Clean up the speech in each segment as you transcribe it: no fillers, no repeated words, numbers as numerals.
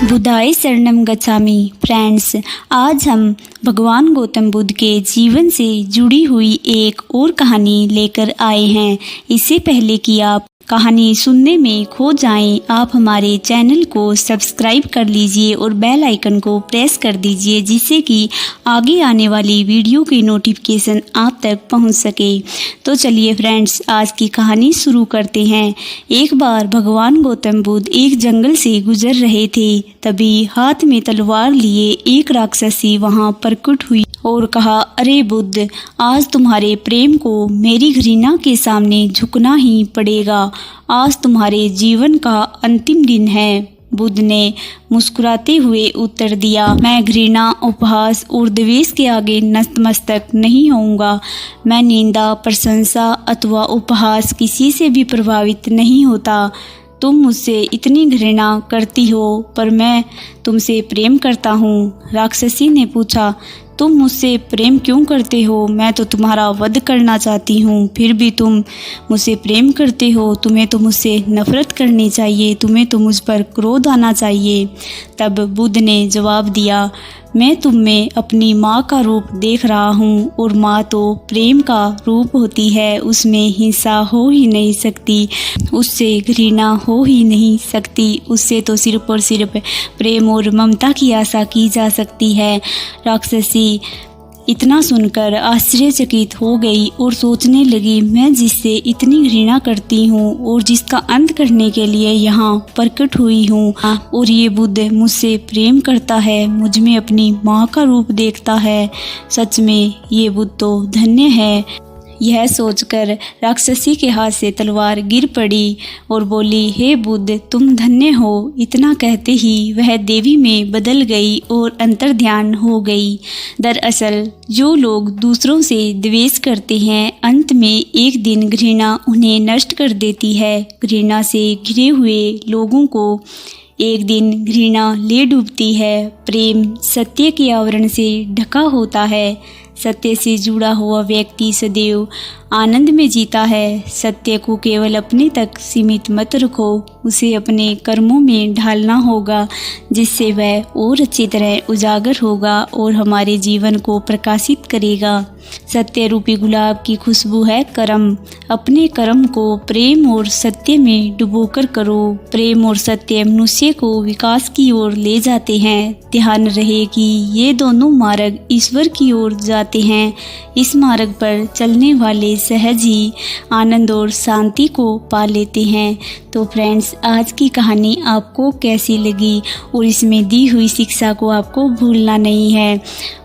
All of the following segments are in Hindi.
बुद्धाय शरणम गच्छामि। फ्रेंड्स, आज हम भगवान गौतम बुद्ध के जीवन से जुड़ी हुई एक और कहानी लेकर आए हैं। इससे पहले कि आप कहानी सुनने में खो जाएं, आप हमारे चैनल को सब्सक्राइब कर लीजिए और बेल आइकन को प्रेस कर दीजिए, जिससे कि आगे आने वाली वीडियो की नोटिफिकेशन आप तक पहुंच सके। तो चलिए फ्रेंड्स, आज की कहानी शुरू करते हैं। एक बार भगवान गौतम बुद्ध एक जंगल से गुजर रहे थे। तभी हाथ में तलवार लिए एक राक्षसी वहां प्रकट हुई और कहा, अरे बुद्ध, आज तुम्हारे प्रेम को मेरी घृणा के सामने झुकना ही पड़ेगा। आज तुम्हारे जीवन का अंतिम दिन है। बुद्ध ने मुस्कुराते हुए उत्तर दिया, मैं घृणा, उपहास और द्वेष के आगे नतमस्तक नहीं होऊंगा। मैं निंदा, प्रशंसा अथवा उपहास किसी से भी प्रभावित नहीं होता। तुम मुझसे इतनी घृणा करती हो, पर मैं तुमसे प्रेम करता हूँ। राक्षसी ने पूछा, तुम मुझसे प्रेम क्यों करते हो? मैं तो तुम्हारा वध करना चाहती हूँ, फिर भी तुम मुझसे प्रेम करते हो। तुम्हें तो मुझसे नफरत करनी चाहिए, तुम्हें तो मुझ पर क्रोध आना चाहिए। तब बुद्ध ने जवाब दिया, मैं तुम में अपनी माँ का रूप देख रहा हूँ, और माँ तो प्रेम का रूप होती है। उसमें हिंसा हो ही नहीं सकती, उससे घृणा हो ही नहीं सकती। उससे तो सिर्फ और सिर्फ प्रेम और ममता की आशा की जा सकती है। राक्षसी इतना सुनकर आश्चर्यचकित हो गई और सोचने लगी, मैं जिससे इतनी घृणा करती हूँ और जिसका अंत करने के लिए यहाँ प्रकट हुई हूँ, और ये बुद्ध मुझसे प्रेम करता है, मुझ में अपनी माँ का रूप देखता है। सच में ये बुद्ध तो धन्य है। यह सोचकर राक्षसी के हाथ से तलवार गिर पड़ी और बोली, हे बुद्ध, तुम धन्य हो। इतना कहते ही वह देवी में बदल गई और अंतर्ध्यान हो गई। दरअसल जो लोग दूसरों से द्वेष करते हैं, अंत में एक दिन घृणा उन्हें नष्ट कर देती है। घृणा से घिरे हुए लोगों को एक दिन घृणा ले डूबती है। प्रेम सत्य के आवरण से ढका होता है। सत्य से जुड़ा हुआ व्यक्ति सदैव आनंद में जीता है। सत्य को केवल अपने तक सीमित मत रखो, उसे अपने कर्मों में ढालना होगा, जिससे वह और अच्छी तरह उजागर होगा और हमारे जीवन को प्रकाशित करेगा। सत्य रूपी गुलाब की खुशबू है कर्म। अपने कर्म को प्रेम और सत्य में डुबोकर करो। प्रेम और सत्य मनुष्य को विकास की ओर ले जाते हैं। ध्यान रहे कि ये दोनों मार्ग ईश्वर की ओर जाते हैं। इस मार्ग पर चलने वाले सहज ही आनंद और शांति को पा लेते हैं। तो फ्रेंड्स, आज की कहानी आपको कैसी लगी और इसमें दी हुई शिक्षा को आपको भूलना नहीं है।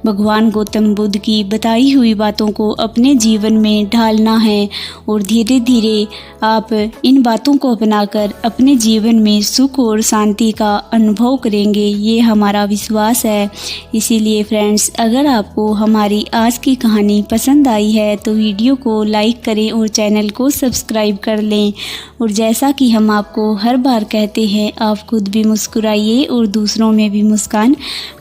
भगवान गौतम बुद्ध की बताई हुई बातों को अपने जीवन में ढालना है और धीरे धीरे आप इन बातों को अपनाकर अपने जीवन में सुख और शांति का अनुभव करेंगे, ये हमारा विश्वास है। इसीलिए फ्रेंड्स, अगर आपको हमारी आज की कहानी पसंद आई है तो वीडियो को लाइक करें और चैनल को सब्सक्राइब कर लें। और जैसा कि हम आपको हर बार कहते हैं, आप खुद भी मुस्कुराइए और दूसरों में भी मुस्कान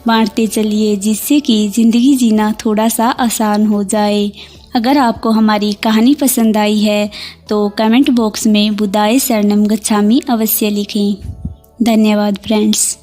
बांटते चलिए, जिससे कि ज़िंदगी जीना थोड़ा सा आसान हो जाए। अगर आपको हमारी कहानी पसंद आई है तो कमेंट बॉक्स में बुद्धाय शरणम गच्छामि अवश्य लिखें। धन्यवाद फ्रेंड्स।